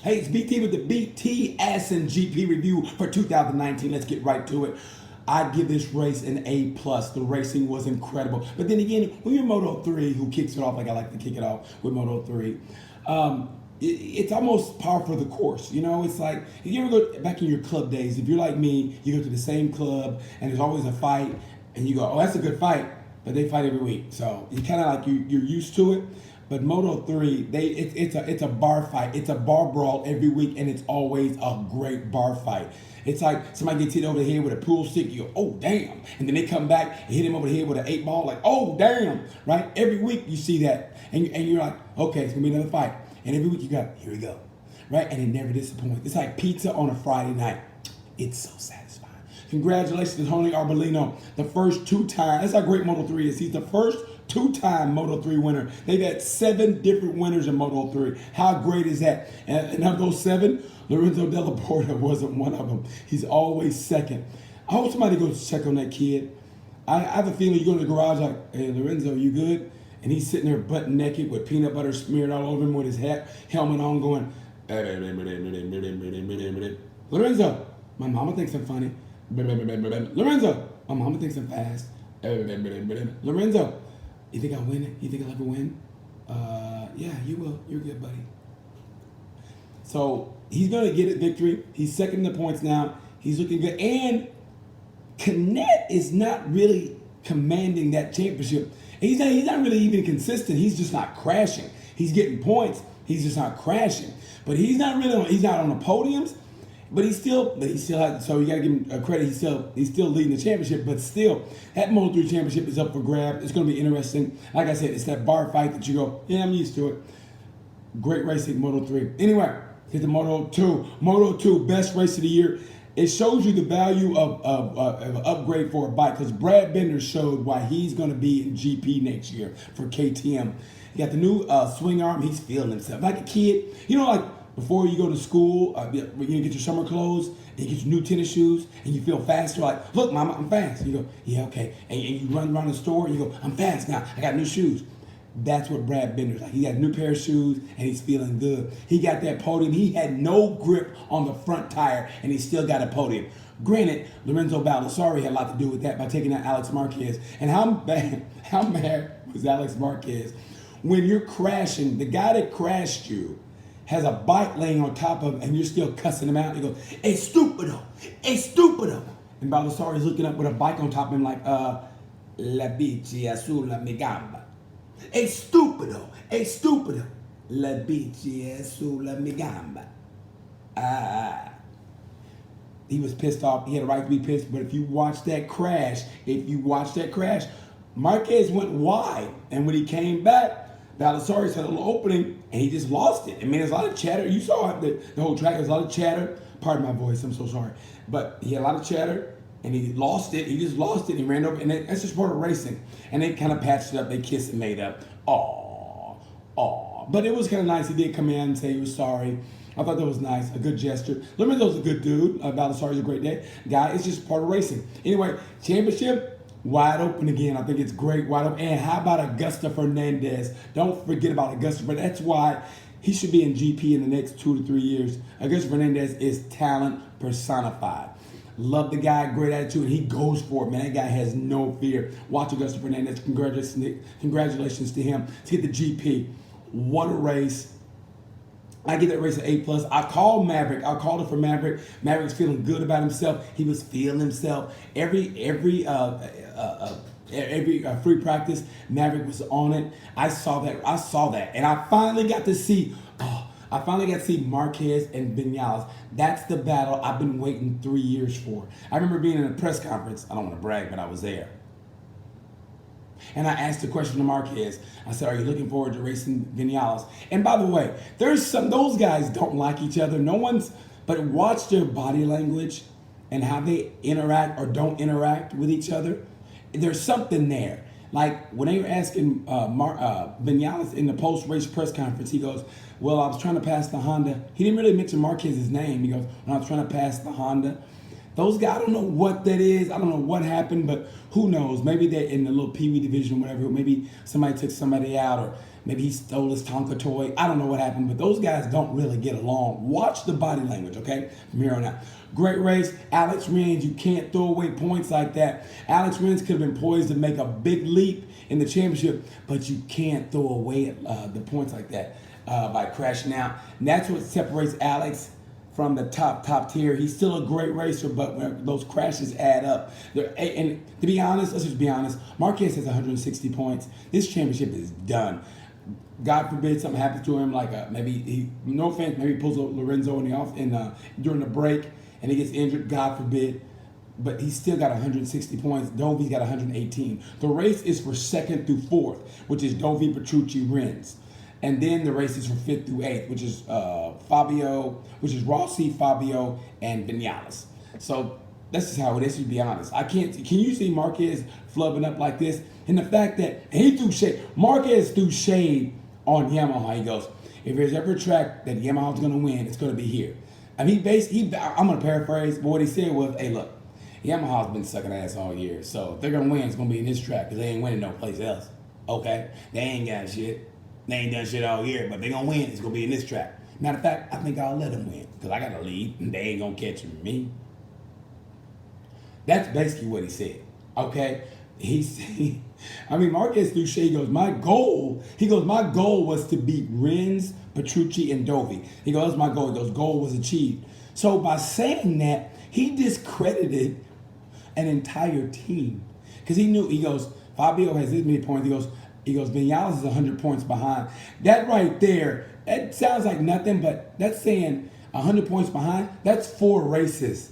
Hey, it's BT with the BT ASSEN GP review for 2019. Let's get right to it. I'd give this race an A+. The racing was incredible. But then again, when you're Moto 3, who kicks it off like I like to kick it off with Moto 3, it's almost par for the course. You know, it's like, if you ever go back in your club days, if you're like me, you go to the same club and there's always a fight and you go, oh, that's a good fight, but they fight every week. So you kind of like, you're used to it. But Moto 3, it's a bar fight. It's a bar brawl every week, and it's always a great bar fight. It's like somebody gets hit over the head with a pool stick, you go, oh, damn. And then they come back and hit him over the head with an 8-ball, like, oh, damn, right? Every week you see that, and you're like, okay, it's going to be another fight. And every week you go, here we go, right? And it never disappoints. It's like pizza on a Friday night. It's so satisfying. Congratulations to Tony Arbolino, the first two-time. That's how great Moto 3 is. He's the first two-time Moto 3 winner. They've had 7 different winners in Moto 3. How great is that? And of those 7, Lorenzo Della Porta wasn't one of them. He's always second. I hope somebody goes check on that kid. I have a feeling you go to the garage like, hey, Lorenzo, you good? And he's sitting there butt naked with peanut butter smeared all over him with his helmet on going, Lorenzo, my mama thinks I'm funny. Lorenzo, my mama thinks I'm fast. Lorenzo, you think I'll win it? You think I'll ever win? Yeah, you will. You're good, buddy. So he's going to get a victory. He's second in the points now. He's looking good. And Canet is not really commanding that championship. He's not really even consistent. He's just not crashing. He's getting points. He's just not crashing. But he's not on the podiums. But he still has, so you gotta give him credit. He's still leading the championship, but still, that Moto 3 championship is up for grabs. It's gonna be interesting. Like I said, it's that bar fight that you go, yeah, I'm used to it. Great racing, Moto 3. Anyway, hit the Moto 2. Moto 2, best race of the year. It shows you the value of an upgrade for a bike, because Brad Binder showed why he's gonna be in GP next year for KTM. He got the new swing arm. He's feeling himself like a kid. You know, like, before you go to school, you get your summer clothes, and you get your new tennis shoes, and you feel faster. Like, look, mama, I'm fast. You go, yeah, okay. And you run around the store, and you go, I'm fast now. I got new shoes. That's what Brad Binder's like. He got a new pair of shoes, and he's feeling good. He got that podium. He had no grip on the front tire, and he still got a podium. Granted, Lorenzo Baldassarre had a lot to do with that by taking out Alex Marquez. And how mad was Alex Marquez? When you're crashing, the guy that crashed you has a bike laying on top of him, and you're still cussing him out. You go, hey, stupido, hey, stupido. And Baldassarre is looking up with a bike on top of him like, la bici sulla mi gamba. Hey, stupido, la bici sulla mi gamba. He was pissed off. He had a right to be pissed, but if you watch that crash, Marquez went wide, and when he came back, Baldassarre had a little opening, and he just lost it. I mean, there's a lot of chatter. You saw it, the whole track. There's a lot of chatter. Pardon my voice. I'm so sorry. But he had a lot of chatter, and he lost it. He just lost it. He ran over, and that's just part of racing. And they kind of patched it up. They kissed and made up. Aww. But it was kind of nice. He did come in and say he was sorry. I thought that was nice. A good gesture. Lorenzo's a good dude. Baldassarre's a great guy. It's just part of racing. Anyway, championship. Wide open again. I think it's great, wide open. And how about Augusto Fernandez? Don't forget about Augusto. But that's why he should be in GP in the next 2 to 3 years. Augusto Fernandez is talent personified. Love the guy, great attitude, and he goes for it, man. That guy has no fear. Watch Augusto Fernandez. Congratulations to him to get the GP. What a race. I give that race an A+. I called Maverick. I called it for Maverick. Maverick's feeling good about himself. He was feeling himself. Every free practice, Maverick was on it. I saw that. And I finally got to see, Marquez and Vinales. That's the battle I've been waiting 3 years for. I remember being in a press conference. I don't want to brag, but I was there. And I asked the question to Marquez. I said, are you looking forward to racing Vinales? And by the way, those guys don't like each other. But watch their body language and how they interact or don't interact with each other. There's something there. Like when they were asking Vinales in the post-race press conference, he goes, well, I was trying to pass the Honda. He didn't really mention Marquez's name. He goes, when I was trying to pass the Honda, Those guys, I don't know what that is. I don't know what happened, but who knows? Maybe they're in the little Pee-wee division or whatever. Maybe somebody took somebody out, or maybe he stole his Tonka toy. I don't know what happened, but those guys don't really get along. Watch the body language, okay? From here on out. Great race. Alex Rins, you can't throw away points like that. Alex Rins could have been poised to make a big leap in the championship, but you can't throw away the points like that by crashing out. And that's what separates Alex from the top tier. He's still a great racer, but when those crashes add up. And to be honest, let's just be honest, Marquez has 160 points. This championship is done. God forbid something happens to him, like maybe no offense, maybe he pulls Lorenzo during the break and he gets injured, God forbid. But he's still got 160 points. Dovi's got 118. The race is for 2nd through 4th, which is Dovi, Petrucci, Rins. And then the race is from 5th through 8th, which is Rossi, Fabio, and Vinales. So that's just how it is, to be honest. Can you see Marquez flubbing up like this? And the fact that, and he threw shade, Marquez threw shade on Yamaha. He goes, if there's ever a track that Yamaha's going to win, it's going to be here. I mean, I'm going to paraphrase, but what he said was, hey, look, Yamaha's been sucking ass all year. So if they're going to win, it's going to be in this track because they ain't winning no place else. Okay? They ain't got shit. They ain't done shit all year, but they gonna win. It's gonna be in this track. Matter of fact, I think I'll let them win because I got to lead and they ain't gonna catch me. That's basically what he said. Okay, Marquez threw shade. He goes, my goal was to beat Rins, Petrucci, and Dovi. He goes, that's my goal. He goes, goal was achieved. So by saying that, he discredited an entire team because he knew. He goes, Fabio has this many points. He goes, Vinales is 100 points behind. That right there, that sounds like nothing, but that's saying 100 points behind. That's 4 races.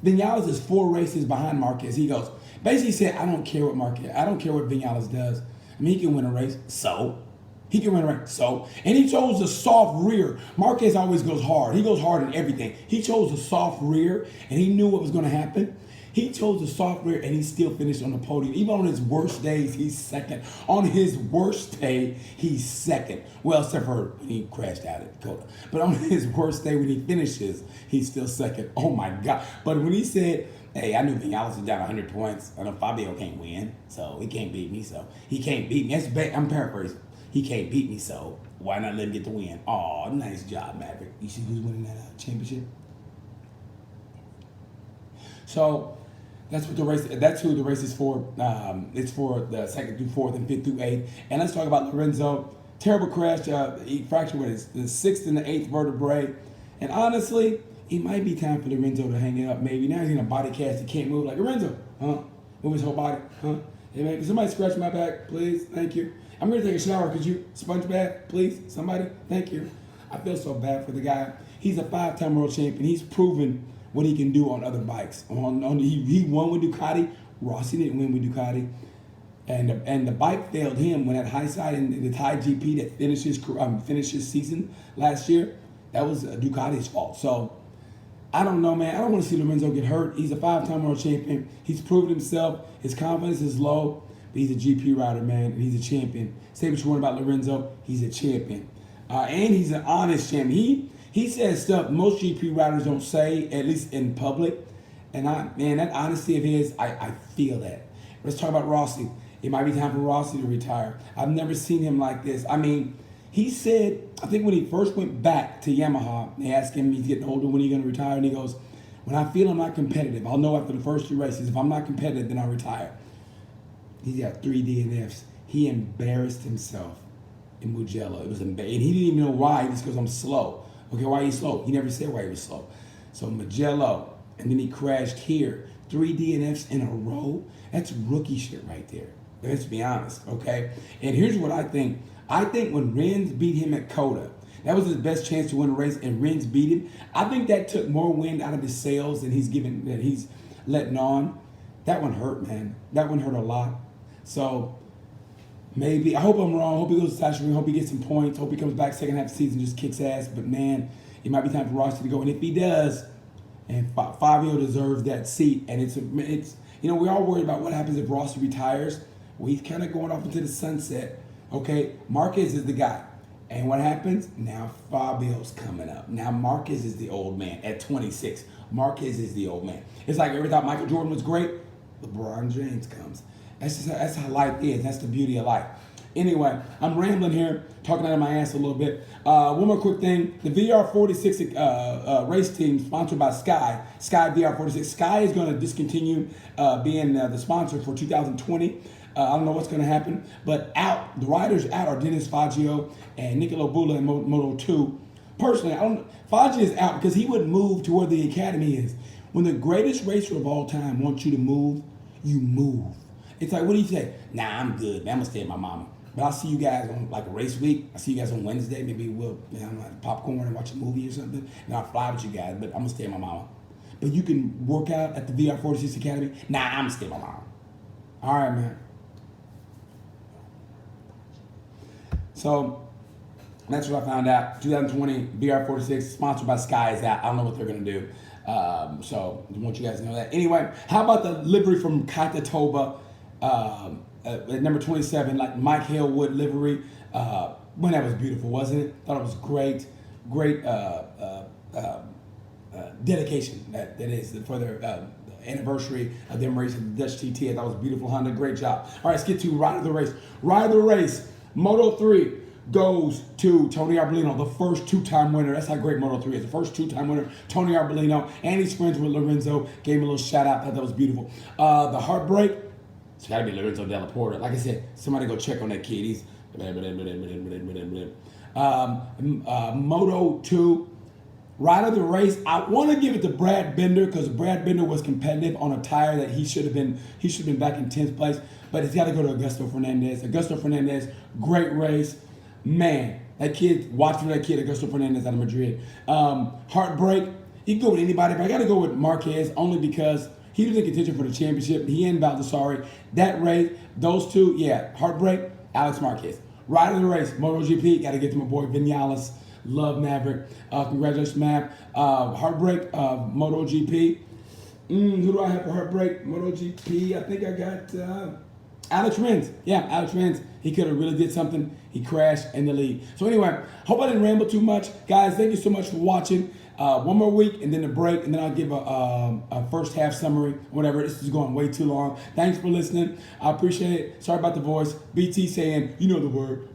Vinales is 4 races behind Marquez. He goes, basically said, I don't care what Vinales does. I mean, he can win a race, so. He can win a race, so. And he chose the soft rear. Marquez always goes hard. He goes hard in everything. He chose the soft rear, and he knew what was going to happen. He chose the soft rear, and he still finished on the podium. Even on his worst days, he's second. On his worst day, he's second. Well, except for when he crashed out at Dakota. But on his worst day, when he finishes, he's still second. Oh, my God. But when he said, hey, I knew Vinales was down 100 points. I know Fabio can't win, so he can't beat me, so. He can't beat me. I'm paraphrasing. He can't beat me, so why not let him get the win? Oh, nice job, Maverick. You see who's winning that championship? So that's who the race is for. It's for the 2nd through 4th and 5th through 8th. And let's talk about Lorenzo. Terrible crash. He fractured with the 6th and the 8th vertebrae. And honestly, it might be time for Lorenzo to hang it up. Maybe now he's in a body cast. He can't move. Like, Lorenzo, move his whole body, Hey, man, can somebody scratch my back, please? Thank you. I'm going to take a shower. Could you sponge bath, please? Somebody? Thank you. I feel so bad for the guy. He's a 5-time world champion. He's proven what he can do on other bikes. He won with Ducati. Rossi didn't win with Ducati. And the bike failed him when at high side in the Thai GP that finished his season last year. That was Ducati's fault. So I don't know, man. I don't want to see Lorenzo get hurt. He's a 5-time world champion. He's proven himself. His confidence is low, but he's a GP rider, man, and he's a champion. Say what you want about Lorenzo, he's a champion. And he's an honest champion. He says stuff most GP riders don't say, at least in public. And that honesty of his, I feel that. Let's talk about Rossi. It might be time for Rossi to retire. I've never seen him like this. I mean, he said, I think when he first went back to Yamaha, they asked him, he's getting older, when are you going to retire? And he goes, when I feel I'm not competitive, I'll know after the first 2 races. If I'm not competitive, then I'll retire. He's got 3 DNFs. He embarrassed himself in Mugello. It was embarrassing. And he didn't even know why. He just goes, I'm slow. Okay, why are you slow? He never said why he was slow. So Mugello, and then he crashed here. 3 DNFs in a row. That's rookie shit right there. Let's be honest, okay? And here's what I think. I think when Rins beat him at Coda, that was his best chance to win a race, and Rins beat him. I think that took more wind out of his sails than he's letting on. That one hurt, man. That one hurt a lot. So maybe, I hope I'm wrong. I hope he goes to Sasha. I hope he gets some points. Hope he comes back second half of the season, just kicks ass. But man, it might be time for Rossi to go. And if he does, and Fabio deserves that seat. And it's we're all worried about what happens if Rossi retires. Well, he's kind of going off into the sunset. Okay, Marquez is the guy. And what happens? Now Fabio's coming up. Now Marquez is the old man at 26. Marquez is the old man. It's like every time Michael Jordan was great, LeBron James comes. That's how life is. That's the beauty of life. Anyway, I'm rambling here, talking out of my ass a little bit. One more quick thing. The VR46 race team sponsored by Sky VR46. Sky is going to discontinue being the sponsor for 2020. I don't know what's going to happen, but the riders out are Dennis Faggio and Nicolo Bulla in Moto 2. Personally, Faggio is out because he would move to where the academy is. When the greatest racer of all time wants you to move, you move. It's like, what do you say? Nah, I'm good, man. I'm going to stay at my mama. But I'll see you guys on like a race week. I'll see you guys on Wednesday. Maybe we'll have popcorn and watch a movie or something. And I'll fly with you guys, but I'm going to stay at my mama. But you can work out at the VR46 Academy. Nah, I'm going to stay at my mama. All right, man. So that's what I found out. 2020 VR46 sponsored by Sky is out. I don't know what they're going to do. So I want you guys to know that. Anyway, how about the livery from Katatoba? At number 27, like Mike Halewood livery. When that was beautiful, wasn't it? Thought it was great dedication that is for their anniversary of them racing the Dutch TT. I thought it was beautiful, Honda. Great job. All right, let's get to Ride of the Race. Ride of the Race, Moto 3 goes to Tony Arbolino, the first two-time winner. That's how great Moto 3 is. The first two-time winner, Tony Arbolino. And he's friends with Lorenzo. Gave him a little shout-out. Thought that was beautiful. The Heartbreak, it's got to be Lorenzo Della Porta. Like I said, somebody go check on that kid. He's Moto 2, Ride of the Race. I want to give it to Brad Binder because Brad Binder was competitive on a tire that he should have been back in 10th place. But it's got to go to Augusto Fernandez. Augusto Fernandez, great race. Man, that kid, watch for that kid, Augusto Fernandez out of Madrid. Heartbreak, you can go with anybody, but I got to go with Marquez only because he was in contention for the championship. He and Baldessari. That race, those two, yeah. Heartbreak, Alex Marquez. Ride of the Race, MotoGP, got to get to my boy Vinales. Love Maverick. Congratulations, Mav. Heartbreak, MotoGP. Who do I have for Heartbreak? MotoGP, I think I got Alex Rins. Yeah, Alex Rins. He could have really did something. He crashed in the lead. So anyway, hope I didn't ramble too much. Guys, thank you so much for watching. One more week and then a break, and then I'll give a first half summary, whatever. This is going way too long. Thanks for listening. I appreciate it. Sorry about the voice. BT saying, you know the word.